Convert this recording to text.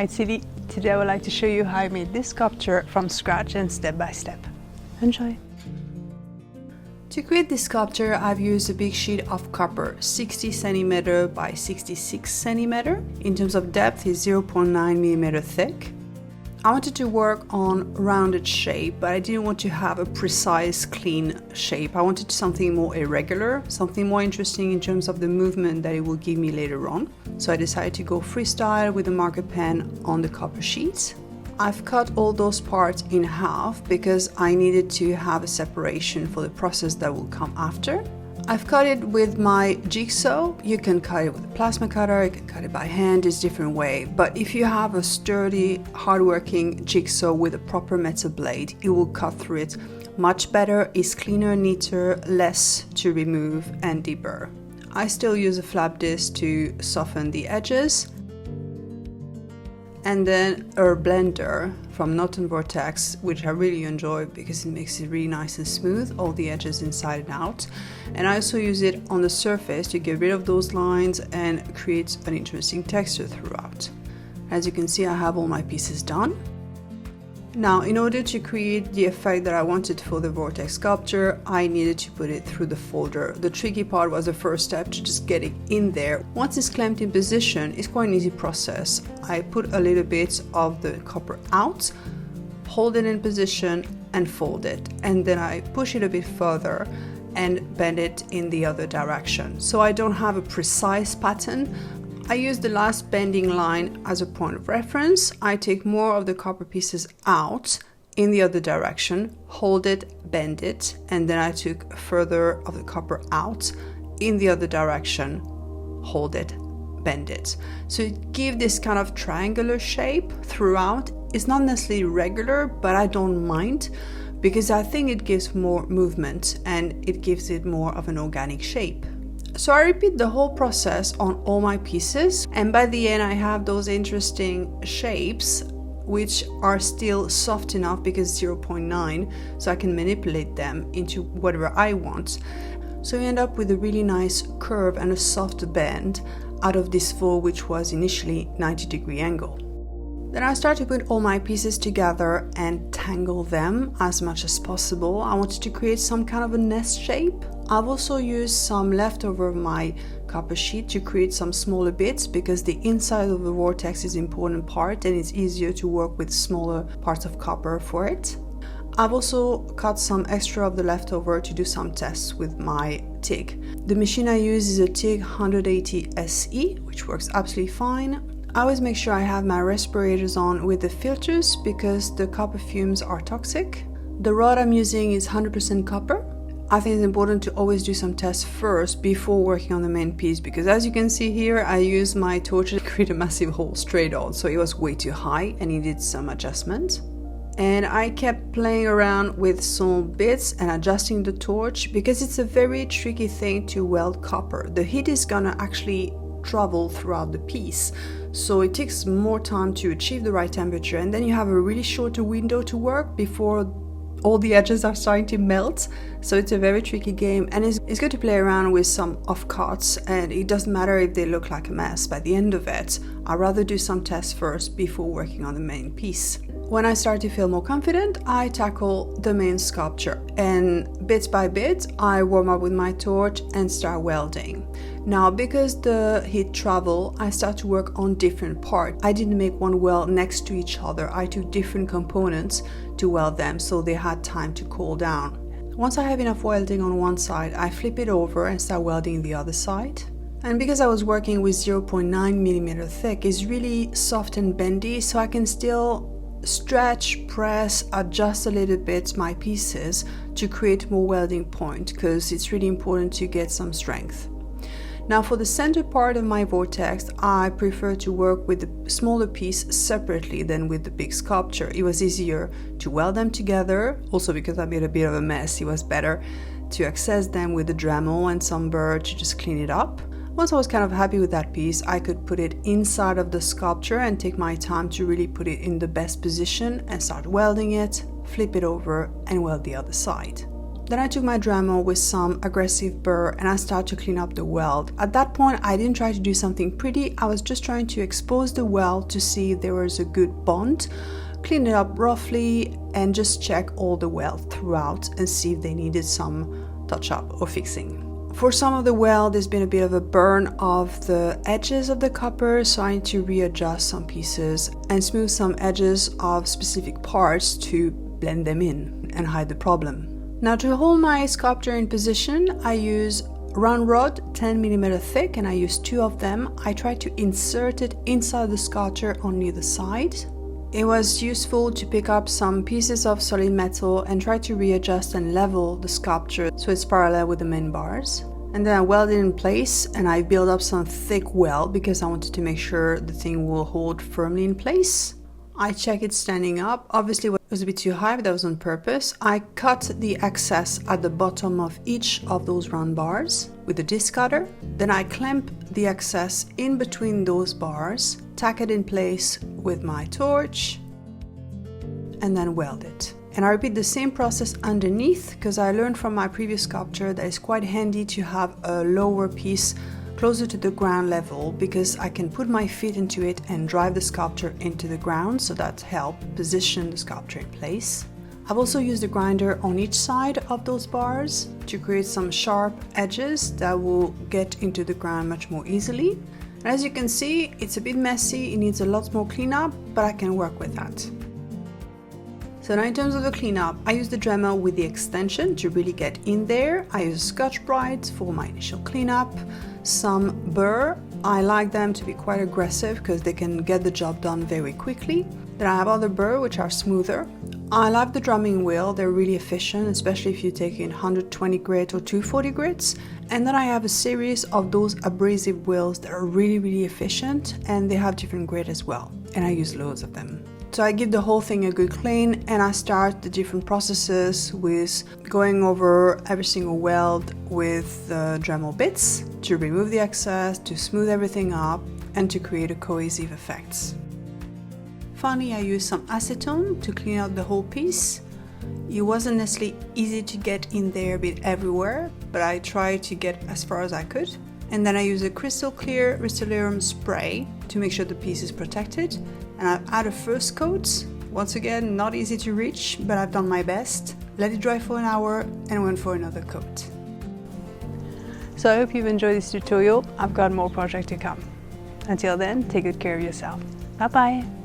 Hi, it's Lili. Today I would like to show you how I made this sculpture from scratch and step by step. Enjoy! To create this sculpture, I've used a big sheet of copper, 60 cm by 66 cm. In terms of depth, it's 0.9 mm thick. I wanted to work on rounded shape, but I didn't want to have a precise, clean shape. I wanted something more irregular, something more interesting in terms of the movement that it will give me later on. So I decided to go freestyle with a marker pen on the copper sheet. I've cut all those parts in half because I needed to have a separation for the process that will come after. I've cut it with my jigsaw. You can cut it with a plasma cutter, you can cut it by hand, it's a different way. But if you have a sturdy, hardworking jigsaw with a proper metal blade, it will cut through it much better, it's cleaner, neater, less to remove and deeper. I still use a flap disc to soften the edges. And then a blender from vortex, which I really enjoy because it makes it really nice and smooth, all the edges inside and out. And I also use it on the surface to get rid of those lines and create an interesting texture throughout. As you can see, I have all my pieces done. Now, in order to create the effect that I wanted for the vortex sculpture, I needed to put it through the folder. The tricky part was the first step, to just get it in there. Once it's clamped in position, it's quite an easy process. I put a little bit of the copper out, hold it in position and fold it. And then I push it a bit further and bend it in the other direction. So I don't have a precise pattern. I use the last bending line as a point of reference. I take more of the copper pieces out in the other direction, hold it, bend it, and then I took further of the copper out in the other direction, hold it, bend it. So it gives this kind of triangular shape throughout. It's not necessarily regular, but I don't mind because I think it gives more movement and it gives it more of an organic shape. So I repeat the whole process on all my pieces, and by the end I have those interesting shapes which are still soft enough because 0.9, so I can manipulate them into whatever I want. So you end up with a really nice curve and a soft bend out of this fall, which was initially 90-degree angle. Then I start to put all my pieces together and tangle them as much as possible. I wanted to create some kind of a nest shape. I've also used some leftover of my copper sheet to create some smaller bits because the inside of the vortex is an important part and it's easier to work with smaller parts of copper for it. I've also cut some extra of the leftover to do some tests with my TIG. The machine I use is a TIG 180 SE, which works absolutely fine. I always make sure I have my respirators on with the filters because the copper fumes are toxic. The rod I'm using is 100% copper. I think it's important to always do some tests first before working on the main piece because as you can see here, I used my torch to create a massive hole straight on, so it was way too high and needed some adjustment. And I kept playing around with some bits and adjusting the torch because it's a very tricky thing to weld copper. The heat is gonna actually travel throughout the piece, so it takes more time to achieve the right temperature, and then you have a really short window to work before all the edges are starting to melt. So it's a very tricky game, and it's good to play around with some offcuts, and it doesn't matter if they look like a mess by the end of it. I'd rather do some tests first before working on the main piece. When I start to feel more confident, I tackle the main sculpture, and bit by bit I warm up with my torch and start welding. Now, because the heat travel, I start to work on different parts. I didn't make one weld next to each other. I took different components to weld them so they had time to cool down. Once I have enough welding on one side, I flip it over and start welding the other side. And because I was working with 0.9 mm thick, it's really soft and bendy, so I can still stretch, press, adjust a little bit my pieces to create more welding point because it's really important to get some strength. Now for the center part of my vortex, I prefer to work with the smaller piece separately than with the big sculpture. It was easier to weld them together, also because I made a bit of a mess, it was better to access them with the Dremel and some burr to just clean it up. Once I was kind of happy with that piece, I could put it inside of the sculpture and take my time to really put it in the best position and start welding it, flip it over and weld the other side. Then I took my Dremel with some aggressive burr and I started to clean up the weld. At that point, I didn't try to do something pretty. I was just trying to expose the weld to see if there was a good bond, clean it up roughly, and just check all the weld throughout and see if they needed some touch-up or fixing. For some of the weld, there's been a bit of a burn of the edges of the copper, so I need to readjust some pieces and smooth some edges of specific parts to blend them in and hide the problem. Now, to hold my sculpture in position, I use round rod 10mm thick, and I use 2 of them. I try to insert it inside the sculpture on either side. It was useful to pick up some pieces of solid metal and try to readjust and level the sculpture so it's parallel with the main bars. And then I welded it in place, and I built up some thick weld because I wanted to make sure the thing will hold firmly in place. I check it standing up. Obviously it was a bit too high, but that was on purpose. I cut the excess at the bottom of each of those round bars with a disc cutter. Then I clamp the excess in between those bars, tack it in place with my torch, and then weld it. And I repeat the same process underneath because I learned from my previous sculpture that it's quite handy to have a lower piece closer to the ground level because I can put my feet into it and drive the sculpture into the ground, so that helps position the sculpture in place. I've also used a grinder on each side of those bars to create some sharp edges that will get into the ground much more easily. And as you can see, it's a bit messy, it needs a lot more cleanup, but I can work with that. So now in terms of the cleanup, I use the Dremel with the extension to really get in there. I use Scotch-Brite for my initial cleanup, some burr. I like them to be quite aggressive because they can get the job done very quickly. Then I have other burr which are smoother. I like the drumming wheel, they're really efficient, especially if you take in 120 grit or 240 grits. And then I have a series of those abrasive wheels that are really efficient, and they have different grit as well. And I use loads of them. So I give the whole thing a good clean, and I start the different processes with going over every single weld with the Dremel bits to remove the excess, to smooth everything up, and to create a cohesive effect. Finally, I use some acetone to clean out the whole piece. It wasn't necessarily easy to get in there a bit everywhere, but I tried to get as far as I could. And then I use a crystal clear Rust-Oleum spray to make sure the piece is protected. And I've added a first coat. Once again, not easy to reach, but I've done my best. Let it dry for an hour and went for another coat. So I hope you've enjoyed this tutorial. I've got more projects to come. Until then, take good care of yourself. Bye bye!